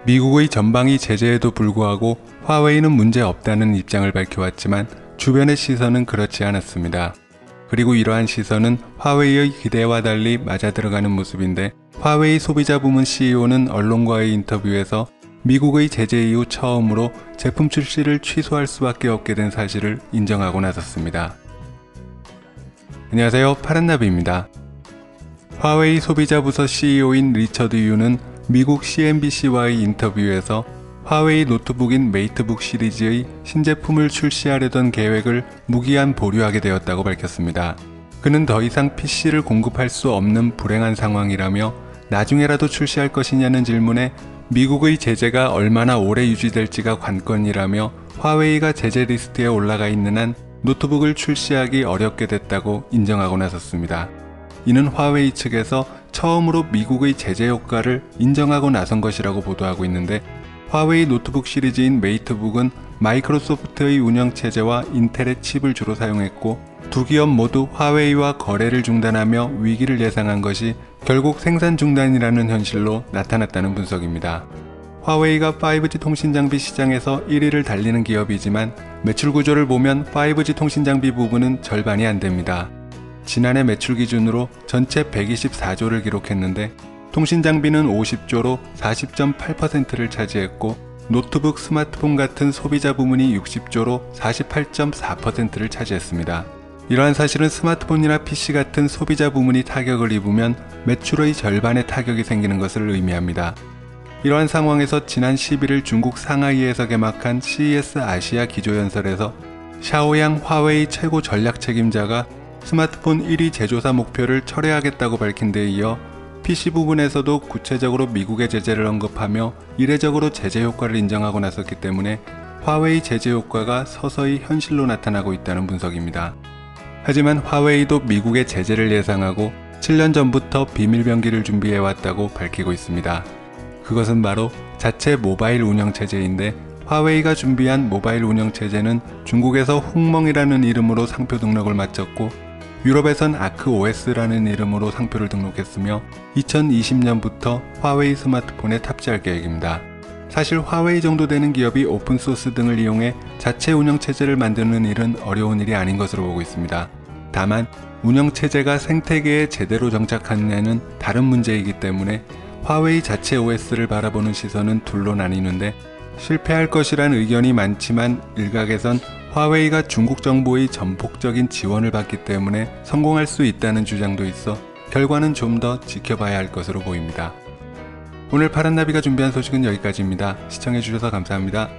미국의 전방위 제재에도 불구하고 화웨이는 문제 없다는 입장을 밝혀왔지만 주변의 시선은 그렇지 않았습니다. 그리고 이러한 시선은 화웨이의 기대와 달리 맞아들어가는 모습인데, 화웨이 소비자 부문 CEO는 언론과의 인터뷰에서 미국의 제재 이후 처음으로 제품 출시를 취소할 수밖에 없게 된 사실을 인정하고 나섰습니다. 안녕하세요, 파란나비입니다. 화웨이 소비자 부서 CEO인 리처드 유는 미국 CNBC와의 인터뷰에서 화웨이 노트북인 메이트북 시리즈의 신제품을 출시하려던 계획을 무기한 보류하게 되었다고 밝혔습니다. 그는 더 이상 PC를 공급할 수 없는 불행한 상황이라며 나중에라도 출시할 것이냐는 질문에 미국의 제재가 얼마나 오래 유지될지가 관건이라며 화웨이가 제재 리스트에 올라가 있는 한 노트북을 출시하기 어렵게 됐다고 인정하고 나섰습니다. 이는 화웨이 측에서 처음으로 미국의 제재 효과를 인정하고 나선 것이라고 보도하고 있는데, 화웨이 노트북 시리즈인 메이트북은 마이크로소프트의 운영체제와 인텔의 칩을 주로 사용했고, 두 기업 모두 화웨이와 거래를 중단하며 위기를 예상한 것이 결국 생산 중단이라는 현실로 나타났다는 분석입니다. 화웨이가 5G 통신장비 시장에서 1위를 달리는 기업이지만 매출 구조를 보면 5G 통신장비 부분은 절반이 안됩니다. 지난해 매출 기준으로 전체 124조를 기록했는데 통신장비는 50조로 40.8%를 차지했고, 노트북, 스마트폰 같은 소비자 부문이 60조로 48.4%를 차지했습니다. 이러한 사실은 스마트폰이나 PC 같은 소비자 부문이 타격을 입으면 매출의 절반의 타격이 생기는 것을 의미합니다. 이러한 상황에서 지난 11일 중국 상하이에서 개막한 CES 아시아 기조연설에서 샤오양 화웨이 최고 전략 책임자가 스마트폰 1위 제조사 목표를 철회하겠다고 밝힌 데 이어 PC 부분에서도 구체적으로 미국의 제재를 언급하며 이례적으로 제재 효과를 인정하고 나섰기 때문에 화웨이 제재 효과가 서서히 현실로 나타나고 있다는 분석입니다. 하지만 화웨이도 미국의 제재를 예상하고 7년 전부터 비밀병기를 준비해왔다고 밝히고 있습니다. 그것은 바로 자체 모바일 운영체제인데, 화웨이가 준비한 모바일 운영체제는 중국에서 홍멍이라는 이름으로 상표 등록을 마쳤고, 유럽에선 아크OS라는 이름으로 상표를 등록했으며 2020년부터 화웨이 스마트폰에 탑재할 계획입니다. 사실 화웨이 정도 되는 기업이 오픈소스 등을 이용해 자체 운영체제를 만드는 일은 어려운 일이 아닌 것으로 보고 있습니다. 다만 운영체제가 생태계에 제대로 정착하느냐는 다른 문제이기 때문에 화웨이 자체 OS를 바라보는 시선은 둘로 나뉘는데, 실패할 것이란 의견이 많지만 일각에선 화웨이가 중국 정부의 전폭적인 지원을 받기 때문에 성공할 수 있다는 주장도 있어 결과는 좀 더 지켜봐야 할 것으로 보입니다. 오늘 파란나비가 준비한 소식은 여기까지입니다. 시청해주셔서 감사합니다.